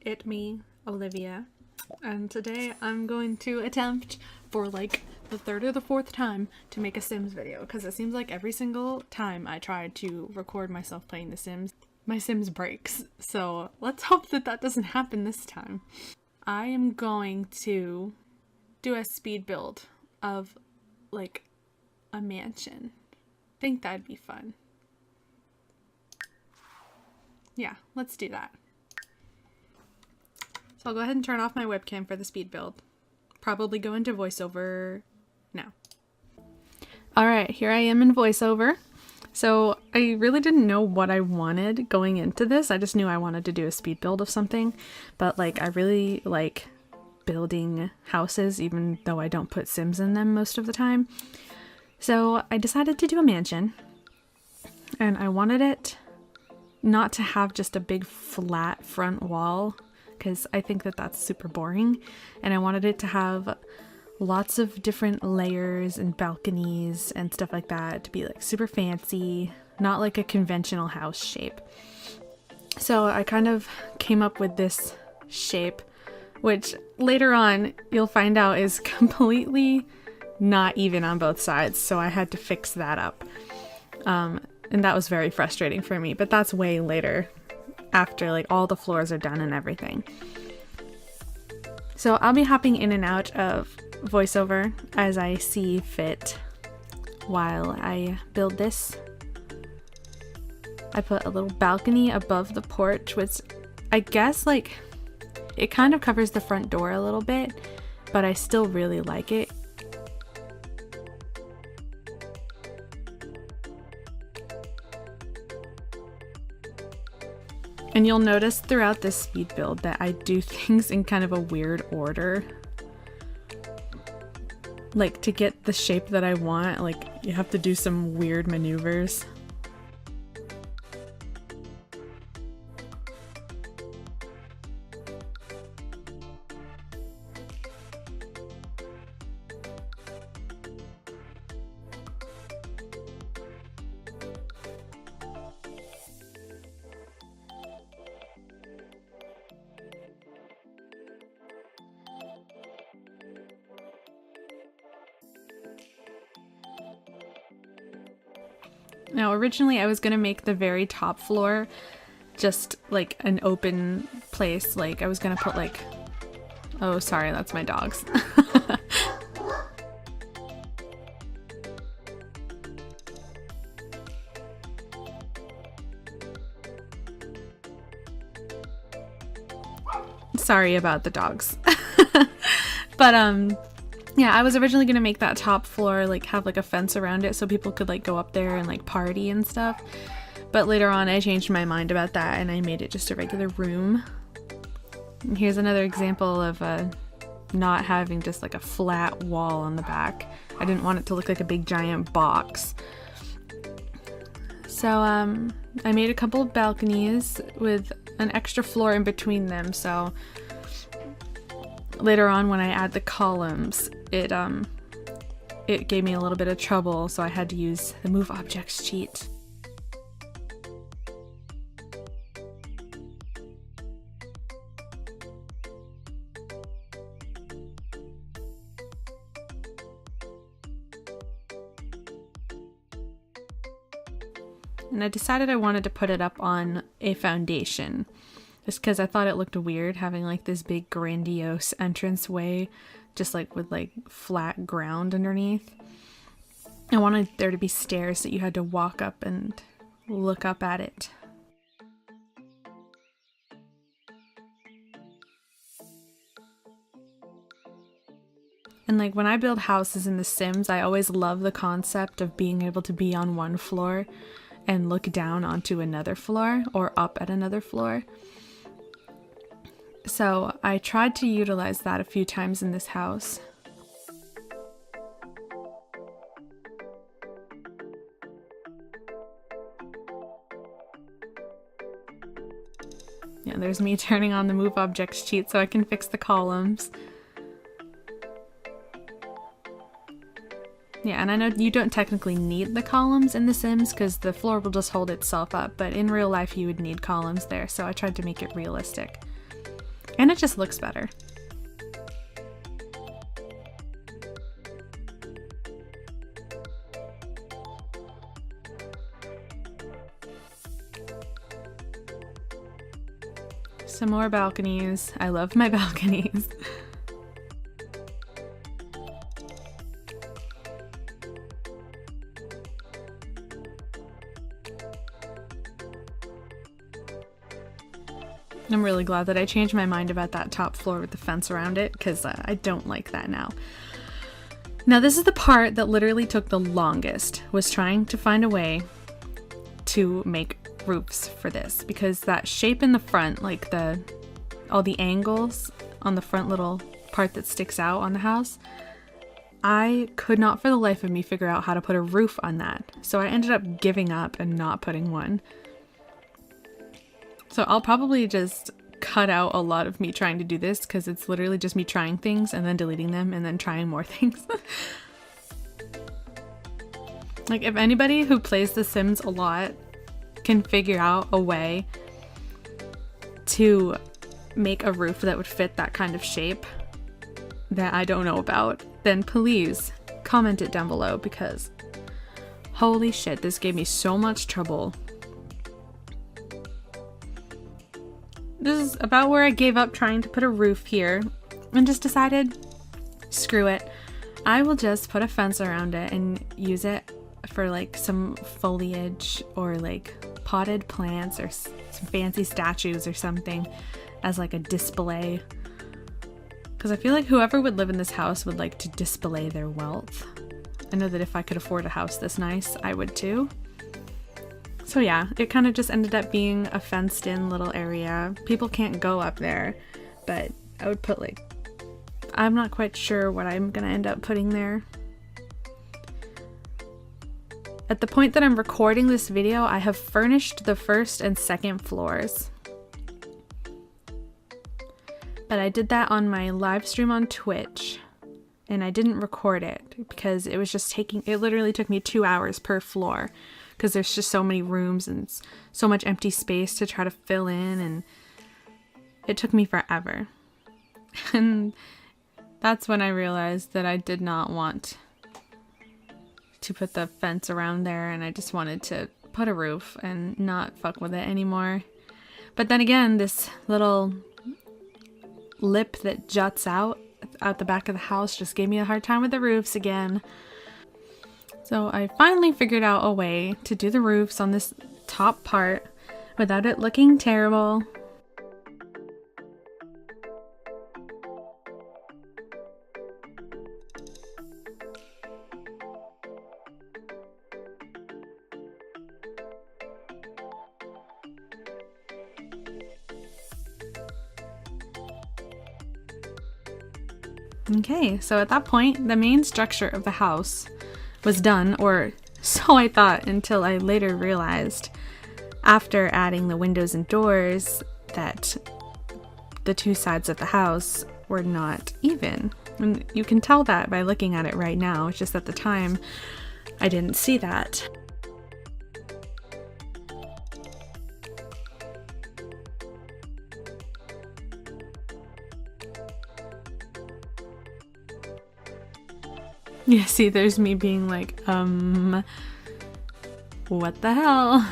It me, Olivia, and today I'm going to attempt for like the third or the fourth time to make a Sims video, because it seems like every single time I try to record myself playing The Sims, my Sims breaks. So let's hope that that doesn't happen this time. I am going to do a speed build of like a mansion. I think that'd be fun. Yeah, let's do that. So I'll go ahead and turn off my webcam for the speed build. Probably go into voiceover now. Alright, here I am in voiceover. So I really didn't know what I wanted going into this. I just knew I wanted to do a speed build of something. But like, I really like building houses, even though I don't put Sims in them most of the time. So I decided to do a mansion. And I wanted it not to have just a big flat front wall, because I think that that's super boring, and I wanted it to have lots of different layers and balconies and stuff like that, to be like super fancy, not like a conventional house shape. So I kind of came up with this shape, which later on you'll find out is completely not even on both sides, so I had to fix that up. And that was very frustrating for me, but that's way later, after like all the floors are done and everything. So I'll be hopping in and out of voiceover as I see fit while I build this. I put a little balcony above the porch, which I guess like it kind of covers the front door a little bit, but I still really like it. And you'll notice throughout this speed build that I do things in kind of a weird order. Like, to get the shape that I want, like, you have to do some weird maneuvers. Now, originally I was gonna make the very top floor just like an open place. Like, I was gonna put like, oh, sorry, that's my dogs. Sorry about the dogs. But yeah, I was originally gonna make that top floor like have like a fence around it so people could like go up there and like party and stuff. But later on I changed my mind about that and I made it just a regular room. And here's another example of not having just like a flat wall on the back. I didn't want it to look like a big giant box. So I made a couple of balconies with an extra floor in between them, so later on when I add the columns, it gave me a little bit of trouble, so I had to use the move objects cheat. And I decided I wanted to put it up on a foundation, just because I thought it looked weird having like this big grandiose entranceway just like with like flat ground underneath. I wanted there to be stairs that you had to walk up and look up at it. And like when I build houses in The Sims, I always love the concept of being able to be on one floor and look down onto another floor or up at another floor. So I tried to utilize that a few times in this house. Yeah, there's me turning on the move objects cheat so I can fix the columns. Yeah, and I know you don't technically need the columns in The Sims because the floor will just hold itself up, but in real life you would need columns there, so I tried to make it realistic. And it just looks better. Some more balconies. I love my balconies. I'm really glad that I changed my mind about that top floor with the fence around it, because I don't like that now. Now this is the part that literally took the longest, was trying to find a way to make roofs for this, because that shape in the front, like all the angles on the front little part that sticks out on the house, I could not for the life of me figure out how to put a roof on that. So I ended up giving up and not putting one. So I'll probably just cut out a lot of me trying to do this, because it's literally just me trying things and then deleting them and then trying more things. Like, if anybody who plays The Sims a lot can figure out a way to make a roof that would fit that kind of shape that I don't know about, then please comment it down below, because holy shit, this gave me so much trouble. This is about where I gave up trying to put a roof here and just decided, screw it. I will just put a fence around it and use it for like some foliage or like potted plants or some fancy statues or something as like a display. Because I feel like whoever would live in this house would like to display their wealth. I know that if I could afford a house this nice, I would too. So yeah, it kind of just ended up being a fenced in little area. People can't go up there, but I would put like, I'm not quite sure what I'm gonna end up putting there. At the point that I'm recording this video, I have furnished the first and second floors. But I did that on my live stream on Twitch, and I didn't record it because it was just it literally took me 2 hours per floor, because there's just so many rooms and so much empty space to try to fill in, and it took me forever. And that's when I realized that I did not want to put the fence around there, and I just wanted to put a roof and not fuck with it anymore. But then again, this little lip that juts out the back of the house just gave me a hard time with the roofs again. So I finally figured out a way to do the roofs on this top part without it looking terrible. Okay, so at that point, the main structure of the house was done, or so I thought, until I later realized, after adding the windows and doors, that the two sides of the house were not even. And you can tell that by looking at it right now. It's just at the time, I didn't see that. Yeah, see, there's me being like, what the hell?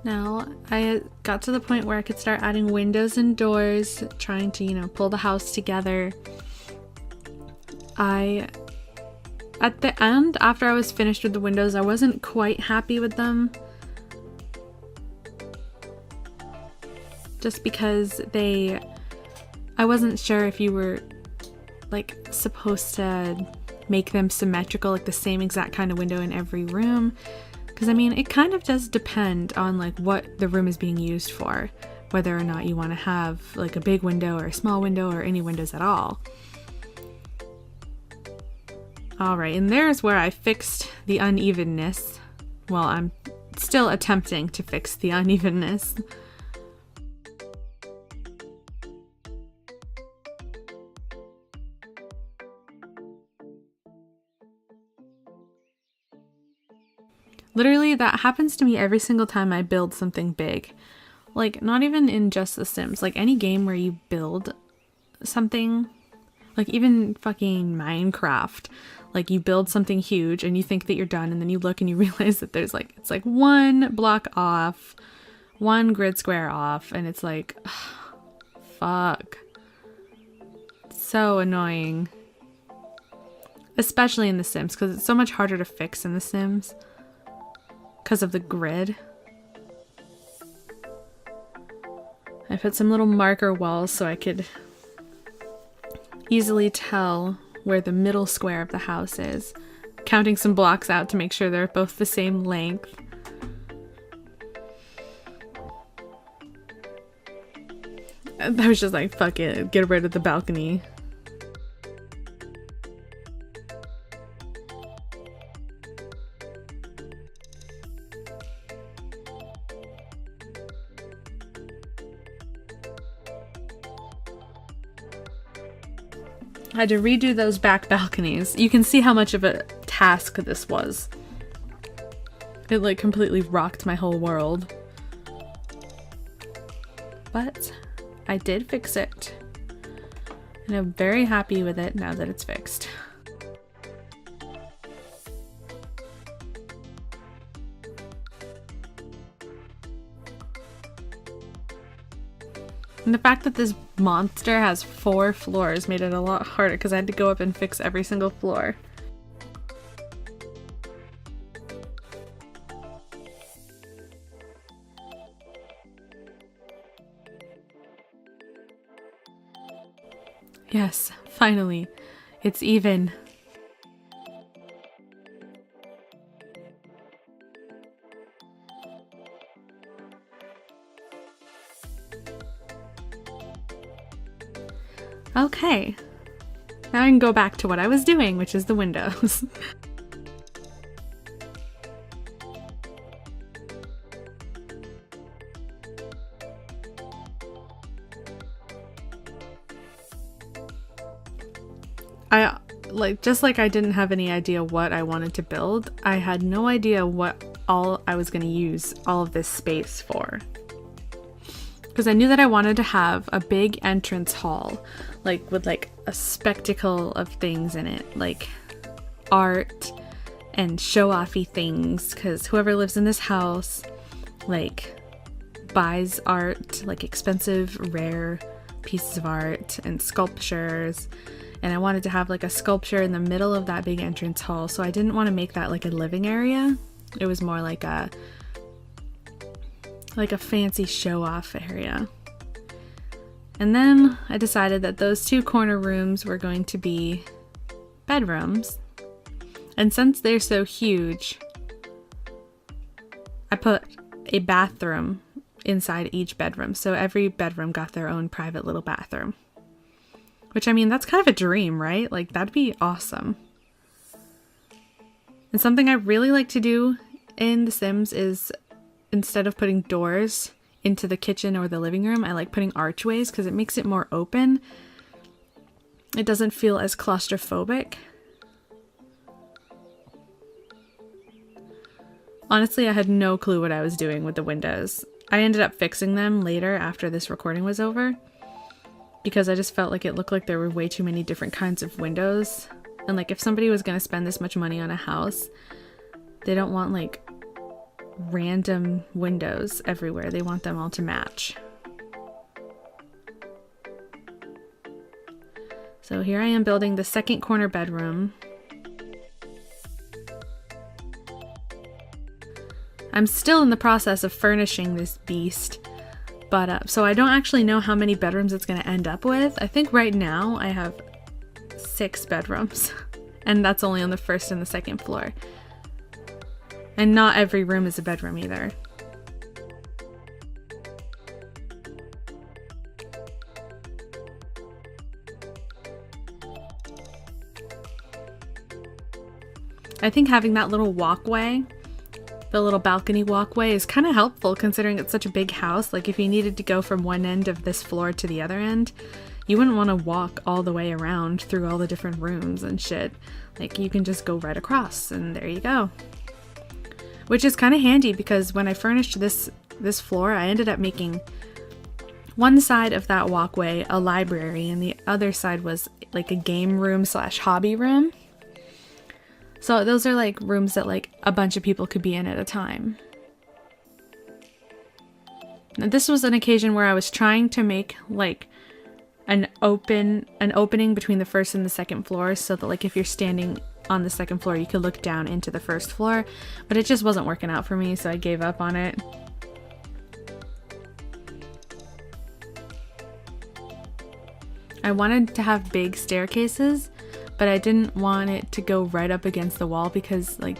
Now, I got to the point where I could start adding windows and doors, trying to, pull the house together. At the end, after I was finished with the windows, I wasn't quite happy with them. just because I wasn't sure if you were like supposed to make them symmetrical, like the same exact kind of window in every room. Because I mean, it kind of does depend on like what the room is being used for, whether or not you want to have like a big window or a small window or any windows at all. Alright, and there's where I fixed the unevenness. Well, I'm still attempting to fix the unevenness. Literally, that happens to me every single time I build something big. Like, not even in just The Sims. Like, any game where you build something, like even fucking Minecraft. Like, you build something huge and you think that you're done, and then you look and you realize that there's like, it's like one block off, one grid square off, and it's like, ugh, fuck. So annoying. Especially in The Sims, because it's so much harder to fix in The Sims. Because of the grid. I put some little marker walls so I could easily tell where the middle square of the house is, counting some blocks out to make sure they're both the same length. I was just like, fuck it, get rid of the balcony. I had to redo those back balconies. You can see how much of a task this was. It like completely rocked my whole world. But I did fix it. And I'm very happy with it now that it's fixed. And the fact that this monster has 4 floors made it a lot harder because I had to go up and fix every single floor. Yes, finally. It's even. Okay, now I can go back to what I was doing, which is the windows. Just like I didn't have any idea what I wanted to build, I had no idea what all I was going to use all of this space for. Because I knew that I wanted to have a big entrance hall, like with like a spectacle of things in it, like art and show-offy things, because whoever lives in this house like buys art, like expensive, rare pieces of art and sculptures. And I wanted to have like a sculpture in the middle of that big entrance hall, so I didn't want to make that like a living area. It was more like a fancy show-off area. And then I decided that those 2 corner rooms were going to be bedrooms. And since they're so huge, I put a bathroom inside each bedroom. So every bedroom got their own private little bathroom. Which, I mean, that's kind of a dream, right? Like, that'd be awesome. And something I really like to do in The Sims is, instead of putting doors into the kitchen or the living room, I like putting archways because it makes it more open. It doesn't feel as claustrophobic. Honestly, I had no clue what I was doing with the windows. I ended up fixing them later after this recording was over, because I just felt like it looked like there were way too many different kinds of windows. And like, if somebody was going to spend this much money on a house, they don't want like random windows everywhere. They want them all to match. So here I am building the second corner bedroom. I'm still in the process of furnishing this beast, But so I don't actually know how many bedrooms it's going to end up with. I think right now I have 6 bedrooms and that's only on the first and the second floor. And not every room is a bedroom either. I think having that little walkway, the little balcony walkway, is kind of helpful considering it's such a big house. Like if you needed to go from one end of this floor to the other end, you wouldn't want to walk all the way around through all the different rooms and shit. Like you can just go right across and there you go. Which is kind of handy because when I furnished this floor, I ended up making one side of that walkway a library and the other side was like a game room / hobby room. So those are like rooms that like a bunch of people could be in at a time. Now, this was an occasion where I was trying to make like an opening between the first and the second floor so that like if you're standing on the second floor you could look down into the first floor, but it just wasn't working out for me, so I gave up on it. I wanted to have big staircases, but I didn't want it to go right up against the wall because like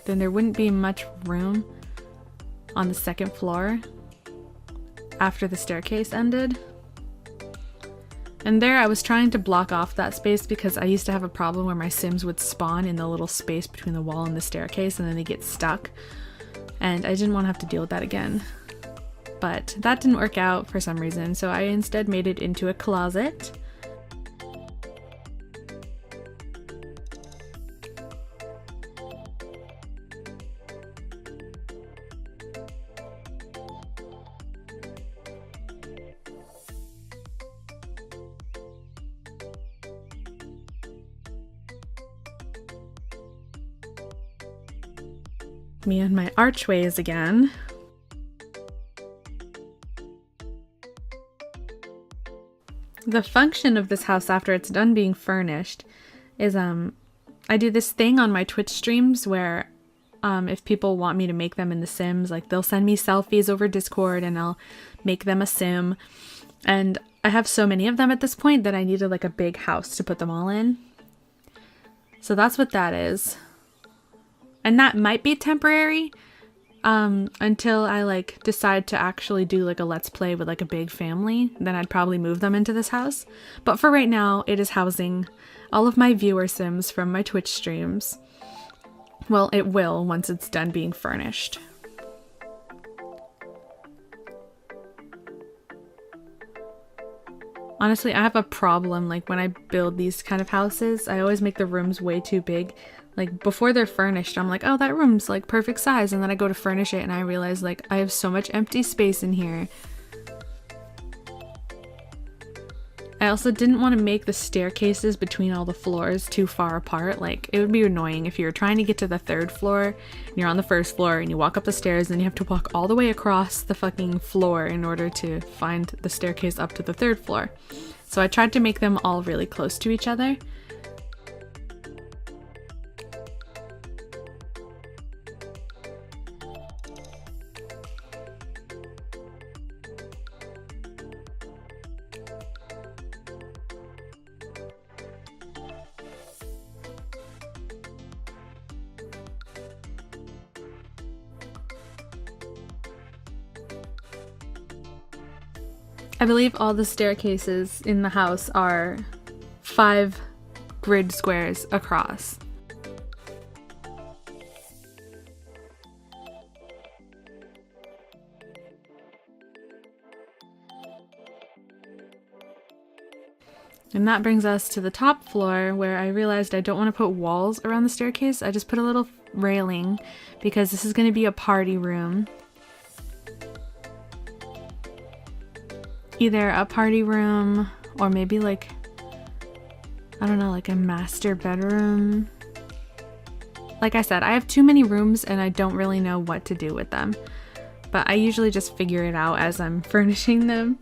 then there wouldn't be much room on the second floor after the staircase ended. And there I was trying to block off that space because I used to have a problem where my Sims would spawn in the little space between the wall and the staircase and then they get stuck. And I didn't want to have to deal with that again. But that didn't work out for some reason, so I instead made it into a closet. Me and my archways again. The function of this house after it's done being furnished is I do this thing on my Twitch streams where if people want me to make them in The Sims, like they'll send me selfies over Discord and I'll make them a Sim. And I have so many of them at this point that I needed like a big house to put them all in. So that's what that is. And that might be temporary until I like decide to actually do like a let's play with like a big family. Then I'd probably move them into this house. But for right now, it is housing all of my viewer Sims from my Twitch streams. Well, it will once it's done being furnished. Honestly, I have a problem like when I build these kind of houses, I always make the rooms way too big. Like before they're furnished, I'm like, oh, that room's like perfect size. And then I go to furnish it and I realize like I have so much empty space in here. I also didn't want to make the staircases between all the floors too far apart. Like it would be annoying if you're trying to get to the 3rd floor and you're on the 1st floor and you walk up the stairs and you have to walk all the way across the fucking floor in order to find the staircase up to the 3rd floor. So I tried to make them all really close to each other. I believe all the staircases in the house are 5 grid squares across. And that brings us to the top floor where I realized I don't want to put walls around the staircase. I just put a little railing because this is going to be a party room. Either a party room or maybe like, I don't know, like a master bedroom. Like I said, I have too many rooms and I don't really know what to do with them. But I usually just figure it out as I'm furnishing them.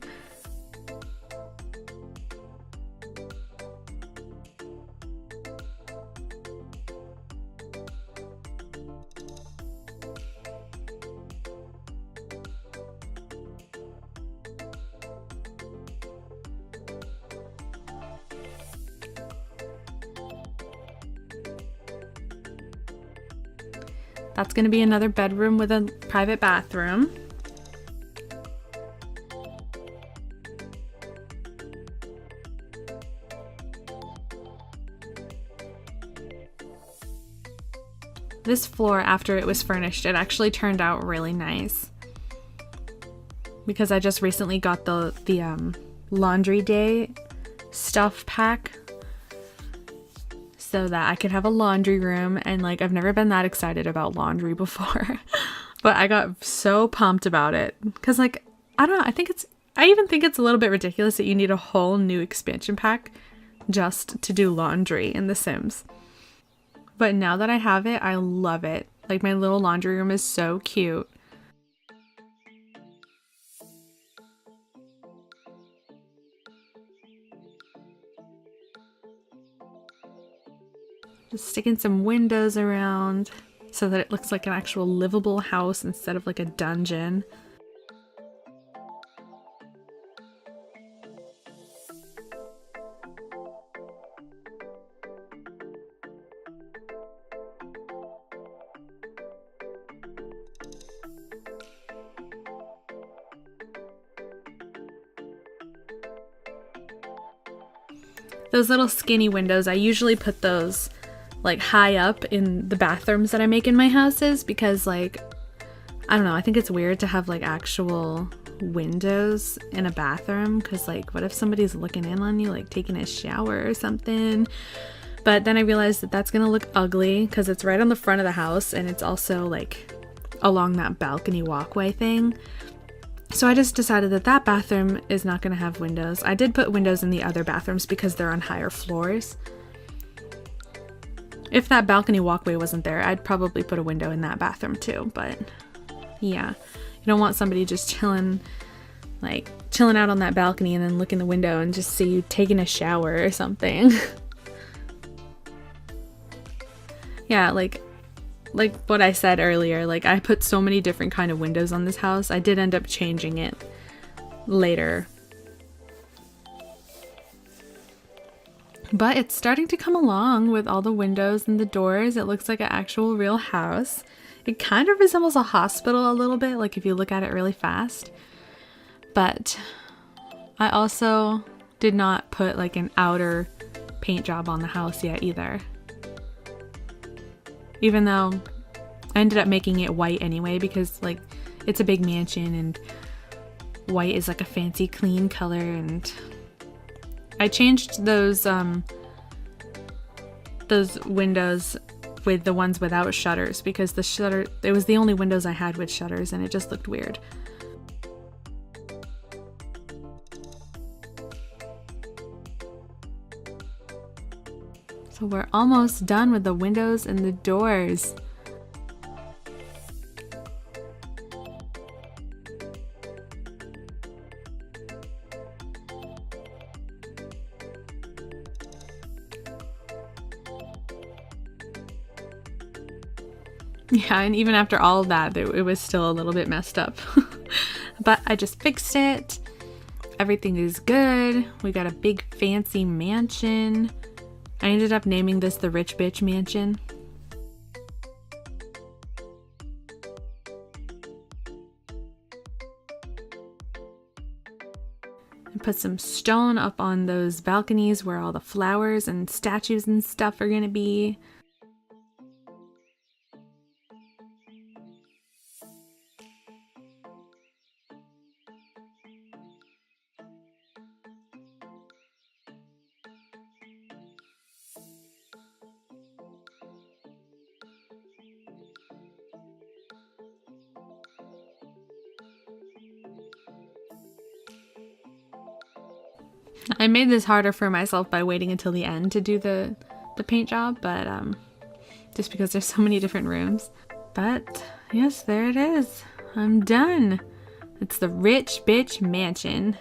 That's going to be another bedroom with a private bathroom. This floor, after it was furnished, it actually turned out really nice. Because I just recently got the laundry day stuff pack so that I could have a laundry room, and like I've never been that excited about laundry before. But I got so pumped about it because like I don't know, I even think it's a little bit ridiculous that you need a whole new expansion pack just to do laundry in The Sims. But now that I have it, I love it. Like my little laundry room is so cute. Just sticking some windows around so that it looks like an actual livable house instead of like a dungeon. Those little skinny windows, I usually put those like high up in the bathrooms that I make in my houses because like, I don't know, I think it's weird to have like actual windows in a bathroom because like what if somebody's looking in on you like taking a shower or something. But then I realized that that's gonna look ugly because it's right on the front of the house and it's also like along that balcony walkway thing. So I just decided that that bathroom is not going to have windows. I did put windows in the other bathrooms because they're on higher floors. If that balcony walkway wasn't there, I'd probably put a window in that bathroom too. But yeah, you don't want somebody just chilling out on that balcony and then look in the window and just see you taking a shower or something. Yeah, like what I said earlier, like I put so many different kind of windows on this house. I did end up changing it later. But it's starting to come along with all the windows and the doors. It looks like an actual real house. It kind of resembles a hospital a little bit, like if you look at it really fast. But I also did not put like an outer paint job on the house yet either. Even though I ended up making it white anyway because like it's a big mansion and white is like a fancy clean color, and I changed those windows with the ones without shutters because it was the only windows I had with shutters and it just looked weird. So we're almost done with the windows and the doors. Yeah, and even after all of that, it was still a little bit messed up. But I just fixed it. Everything is good. We got a big fancy mansion. I ended up naming this the Rich Bitch Mansion. I put some stone up on those balconies where all the flowers and statues and stuff are gonna be. I made this harder for myself by waiting until the end to do the paint job, but just because there's so many different rooms. But yes, there it is. I'm done. It's the Rich Bitch Mansion.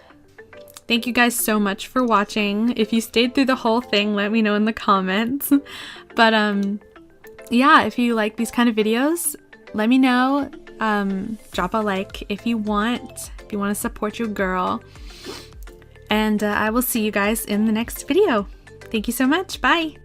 Thank you guys so much for watching. If you stayed through the whole thing, let me know in the comments. But yeah, if you like these kind of videos, let me know. Drop a like if you want to support your girl. And I will see you guys in the next video. Thank you so much. Bye.